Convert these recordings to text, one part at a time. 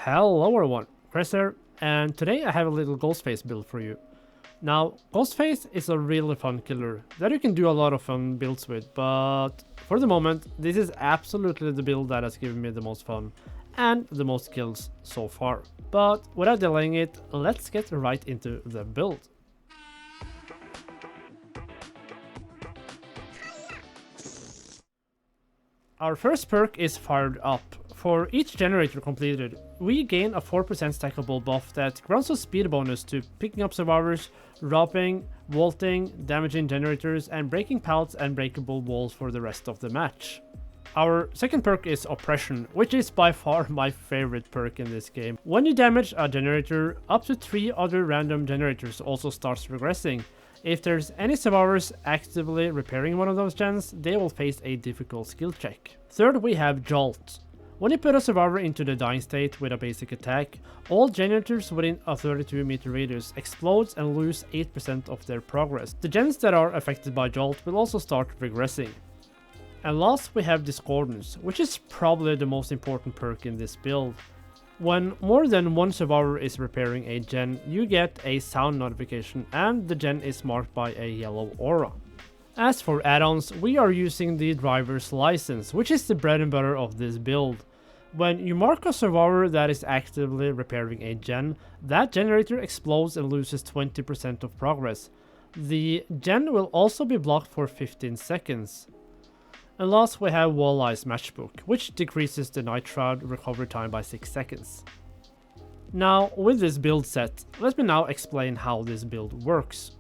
Hello everyone, Chris here, and today I have a little Ghostface build for you. Now, Ghostface is a really fun killer that you can do a lot of fun builds with, but for the moment, this is absolutely the build that has given me the most fun and the most kills so far. But without delaying it, let's get right into the build. Our first perk is Fired Up. For each generator completed, we gain a 4% stackable buff that grants us speed bonus to picking up survivors, dropping, vaulting, damaging generators, and breaking pallets and breakable walls for the rest of the match. Our second perk is Oppression, which is by far my favorite perk in this game. When you damage a generator, up to 3 other random generators also starts regressing. If there's any survivors actively repairing one of those gens, they will face a difficult skill check. Third, we have Jolt. When you put a survivor into the dying state with a basic attack, all generators within a 32 meter radius explodes and lose 8% of their progress. The gens that are affected by Jolt will also start regressing. And last we have Discordance, which is probably the most important perk in this build. When more than one survivor is repairing a gen, you get a sound notification and the gen is marked by a yellow aura. As for add-ons, we are using the driver's license, which is the bread and butter of this build. When you mark a survivor that is actively repairing a gen, that generator explodes and loses 20% of progress. The gen will also be blocked for 15 seconds. And last we have Walleye's Matchbook, which decreases the Night Shroud recovery time by 6 seconds. Now, with this build set, let me now explain how this build works.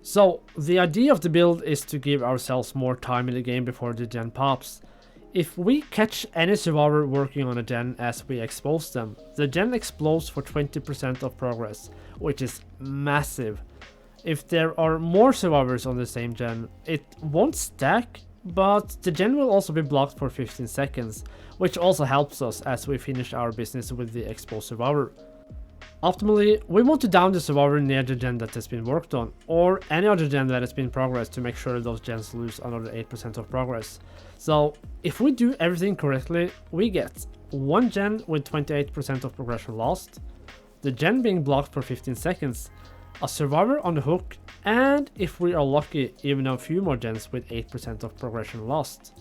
So, the idea of the build is to give ourselves more time in the game before the gen pops. If we catch any survivor working on a gen as we expose them, the gen explodes for 20% of progress, which is massive. If there are more survivors on the same gen, it won't stack, but the gen will also be blocked for 15 seconds, which also helps us as we finish our business with the exposed survivor. Optimally, we want to down the survivor near the gen that has been worked on, or any other gen that has been progressed to make sure those gens lose another 8% of progress. So, if we do everything correctly, we get one gen with 28% of progression lost, the gen being blocked for 15 seconds, a survivor on the hook, and if we are lucky, even a few more gens with 8% of progression lost.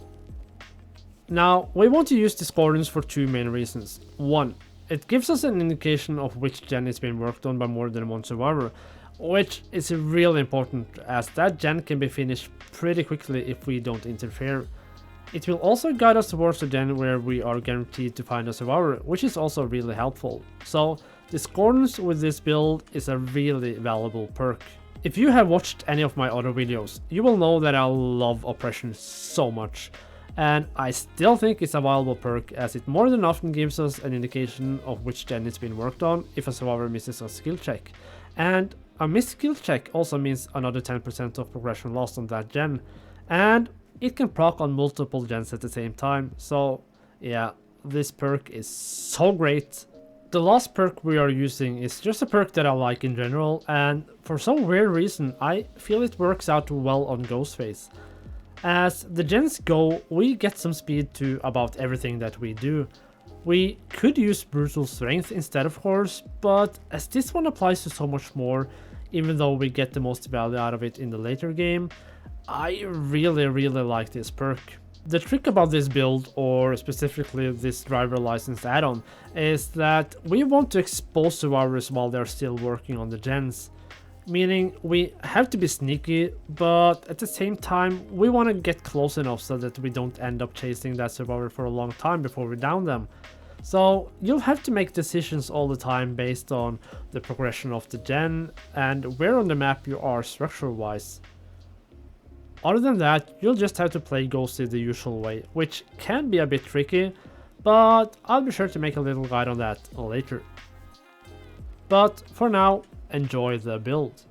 Now, we want to use Discordance for two main reasons. One, it gives us an indication of which gen is being worked on by more than one survivor, which is really important as that gen can be finished pretty quickly if we don't interfere. It will also guide us towards a gen where we are guaranteed to find a survivor, which is also really helpful. So, Discordance with this build is a really valuable perk. If you have watched any of my other videos, you will know that I love Oppression so much. And I still think it's a valuable perk as it more than often gives us an indication of which gen it's been worked on if a survivor misses a skill check. And a missed skill check also means another 10% of progression lost on that gen. And it can proc on multiple gens at the same time, so yeah, this perk is so great. The last perk we are using is just a perk that I like in general, and for some weird reason I feel it works out well on Ghostface. As the gens go, we get some speed to about everything that we do. We could use Brutal Strength instead of course, but as this one applies to so much more, even though we get the most value out of it in the later game, I really like this perk. The trick about this build, or specifically this driver license add-on, is that we want to expose survivors while they're still working on the gens. Meaning we have to be sneaky, but at the same time we want to get close enough so that we don't end up chasing that survivor for a long time before we down them. So you'll have to make decisions all the time based on the progression of the gen and where on the map you are structure wise. Other than that, you'll just have to play Ghosty the usual way, which can be a bit tricky, but I'll be sure to make a little guide on that later. But for now, enjoy the build.